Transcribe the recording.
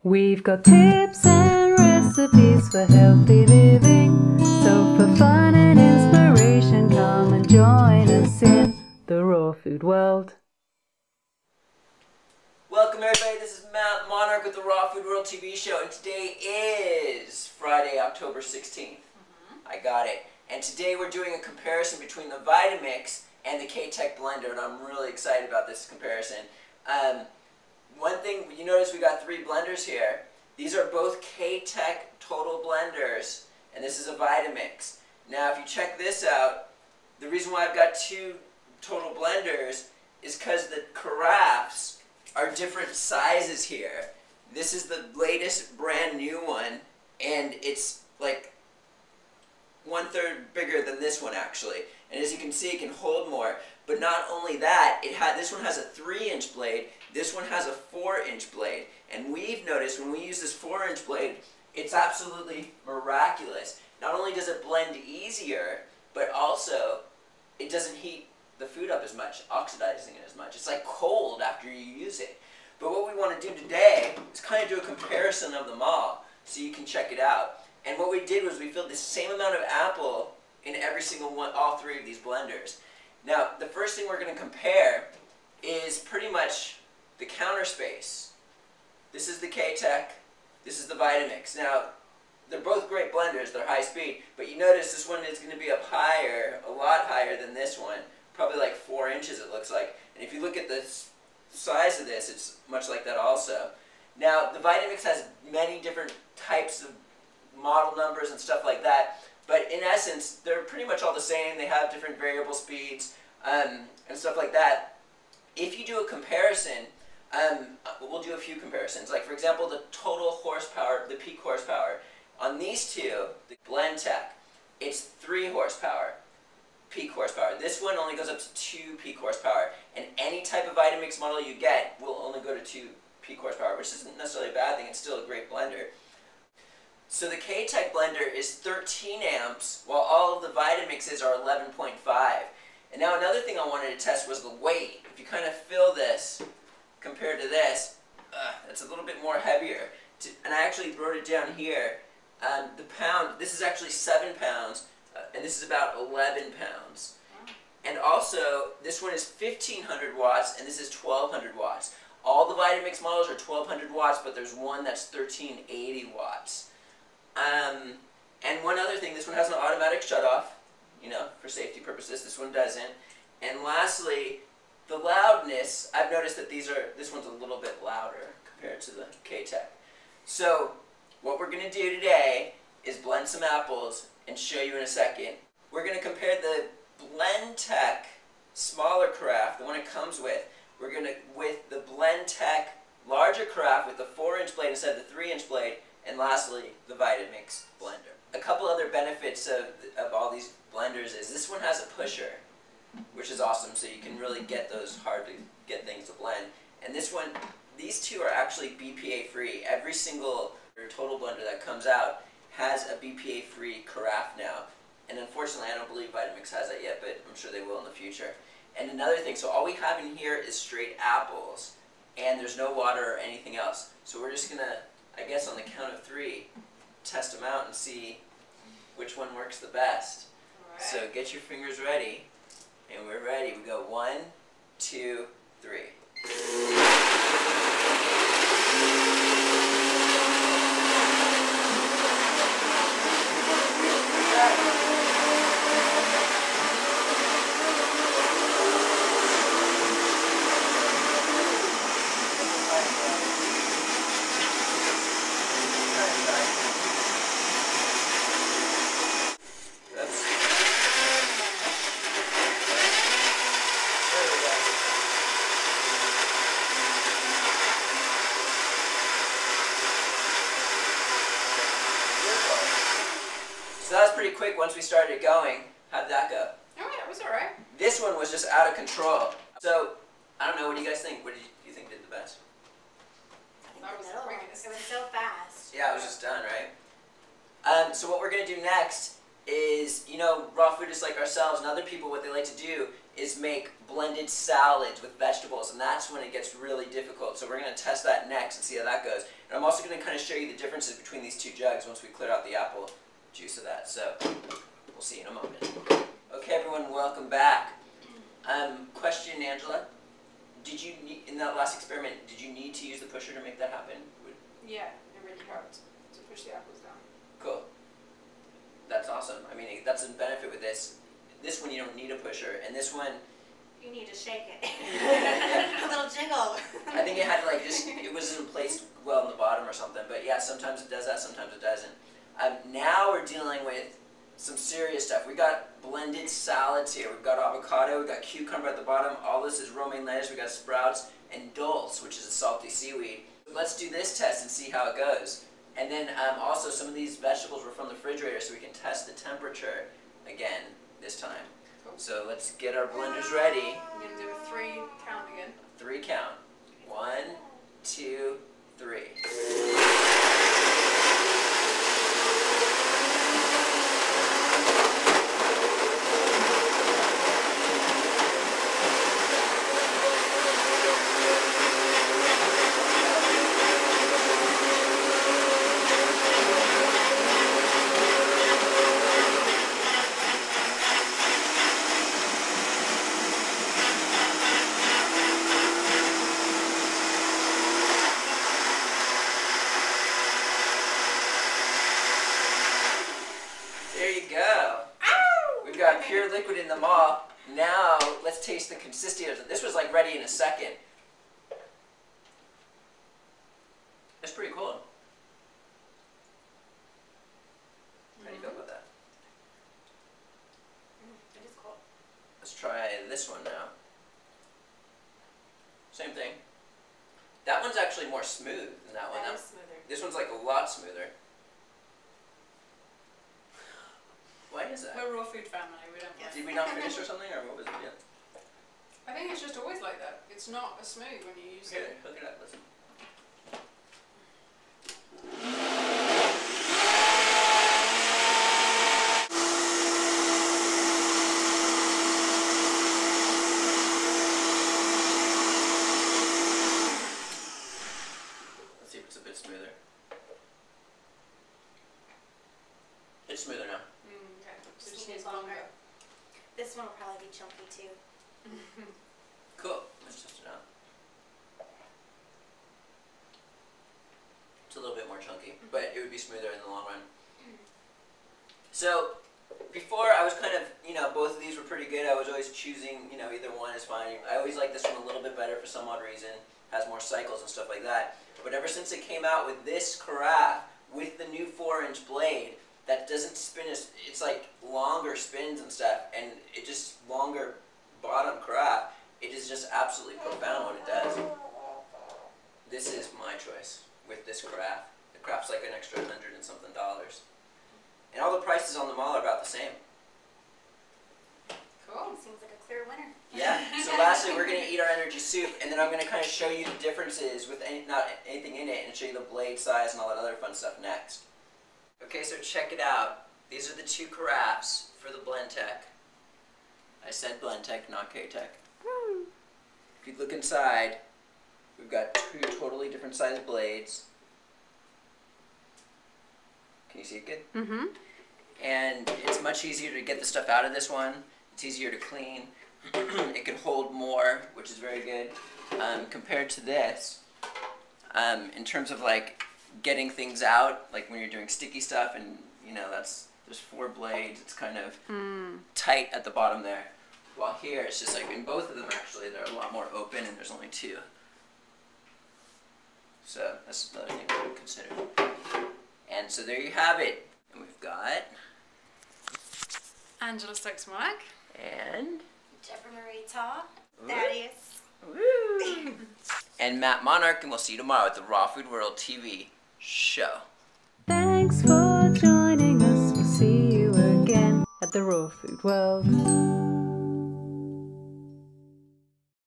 We've got tips and recipes for healthy living. So for fun and inspiration, come and join us in the raw food world. Welcome everybody, this is Matt Monarch with the Raw Food World TV show, and today is Friday, October 16th. I got it. And today we're doing a comparison between the Vitamix and the K-Tech blender, and I'm really excited about this comparison. One thing, you notice we got three blenders here. These are both K-Tech total blenders, and this is a Vitamix. Now if you check this out, the reason why I've got two total blenders is because the carafes are different sizes here. This is the latest brand new one, and it's like 1/3 bigger than this one actually. And as you can see, it can hold more. But not only that, this one has a 3-inch blade, this one has a 4-inch blade. And we've noticed when we use this 4-inch blade, it's absolutely miraculous. Not only does it blend easier, but also it doesn't heat the food up as much, oxidizing it as much. It's like cold after you use it. But what we want to do today is kind of do a comparison of them all so you can check it out. And what we did was we filled the same amount of apple in every single one, all three of these blenders. Now, the first thing we're going to compare is pretty much the counter space. This is the K-Tech, this is the Vitamix. Now, they're both great blenders, they're high speed, but you notice this one is going to be up higher, a lot higher than this one. Probably like 4 inches it looks like. And if you look at the size of this, it's much like that also. Now, the Vitamix has many different types of model numbers and stuff like that, but in essence, they're pretty much all the same. They have different variable speeds and stuff like that. If you do a comparison, we'll do a few comparisons. Like, for example, the total horsepower, the peak horsepower. On these two, the Blendtec, it's 3 horsepower. Peak horsepower. This one only goes up to 2 peak horsepower, and any type of Vitamix model you get will only go to 2 peak horsepower, which isn't necessarily a bad thing. It's still a great blender. So the K-Tech blender is 13 amps, while all of the Vitamixes are 11.5. And now another thing I wanted to test was the weight. If you kind of fill this compared to this, it's a little bit more heavier. And I actually wrote it down here. The pound, this is actually 7 pounds. And this is about 11 pounds. And also, this one is 1500 watts, and this is 1200 watts. All the Vitamix models are 1200 watts, but there's one that's 1380 watts. And one other thing, this one has an automatic shutoff, you know, for safety purposes. This one doesn't. And lastly, the loudness, I've noticed that this one's a little bit louder compared to the K-Tech. So, what we're going to do today is blend some apples and show you in a second. We're going to compare the Blendtec smaller carafe, the one it comes with, with the Blendtec larger carafe with the 4-inch blade instead of the 3-inch blade, and lastly, the Vitamix blender. A couple other benefits of all these blenders is this one has a pusher, which is awesome, so you can really get those hard to get things to blend. And this one, these two are actually BPA free. Every single total blender that comes out has a BPA-free carafe now. And unfortunately, I don't believe Vitamix has that yet, but I'm sure they will in the future. And another thing, so all we have in here is straight apples, and there's no water or anything else. So we're just gonna, I guess on the count of 3, test them out and see which one works the best. Right. So get your fingers ready, and we're ready. We go 1, 2, 3. So that was pretty quick once we started going. How'd that go? Oh yeah, it was alright. This one was just out of control. So, I don't know, what do you guys think? What do you think did the best? That was It was so fast. Yeah, it was just done, right? So what we're going to do next is, you know, raw foodists like ourselves and other people, what they like to do is make blended salads with vegetables, and that's when it gets really difficult. So we're going to test that next and see how that goes. And I'm also going to show you the differences between these two jugs once we clear out the apple juice of that. So we'll see in a moment. Okay, everyone, welcome back. Question, Angela. Did you in that last experiment, did you need to use the pusher to make that happen? Yeah, it really helped to push the apples down. Cool. That's awesome. I mean, that's a benefit with this. This one you don't need a pusher, and this one You need to shake it. A little jiggle. I think it had like just it wasn't placed well in the bottom or something. But yeah, sometimes it does that, sometimes it doesn't. Now we're dealing with some serious stuff. We got blended salads here. We've got avocado. We've got cucumber at the bottom. All this is romaine lettuce. We got sprouts and dulse, which is a salty seaweed. Let's do this test and see how it goes. And then also some of these vegetables were from the refrigerator, so we can test the temperature again this time. Cool. So let's get our blenders ready. I'm going to do a 3 count again. 3 count. 1, 2, 3. There you go. We've got pure liquid in them all. Now let's taste the consistency of it. This was like ready in a second. That's pretty cool. How do you feel about that? It is cool. Let's try this one now. Same thing. That one's actually more smooth than that one. That is smoother. This one's like a lot smoother. Why is that? We're a raw food family, we don't Yes. Did we not finish or something, or what was it? Yeah. I think it's just always like that. It's not as smooth when you use Okay, it. hook it up. Listen. Let's see if it's a bit smoother. It's smoother now. Okay. So Just just needs needs longer. longer. This one will probably be chunky too. Cool. Let's test it out. It's a little bit more chunky, but it would be smoother in the long run. So, before I was kind of, both of these were pretty good. I was always choosing, either one is fine. I always like this one a little bit better for some odd reason. Has more cycles and stuff like that. But ever since it came out with this carafe, with the new 4-inch blade, that doesn't spin as, it's like longer spins and stuff, and it just longer bottom carafe. It is just absolutely profound what it does. This is my choice with this carafe. The carafe's like an extra $100 and something. And all the prices on them all are about the same. Cool. Seems like a clear winner. Yeah. So lastly, we're going to eat our energy soup, and then I'm going to kind of show you the differences with not anything in it, and show you the blade size and all that other fun stuff next. Okay, so check it out. These are the 2 carafes for the Blendtec. I said Blendtec, not K-Tech. If you look inside, we've got 2 totally different sized blades. Can you see it good? Mm-hmm. And it's much easier to get the stuff out of this one. It's easier to clean. It can hold more, which is very good. Compared to this, in terms of like getting things out, like when you're doing sticky stuff, and there's 4 blades. It's kind of tight at the bottom there. While here, it's just like in both of them actually, they're a lot more open, and there's only 2. So that's another thing to consider. And so there you have it. And we've got Angela Stokes-Mark. and Deborah Marie Taw. Thaddeus. woo, and Matt Monarch, and we'll see you tomorrow at the Raw Food World TV show. Thanks for joining us. We'll see you again at the Raw Food World.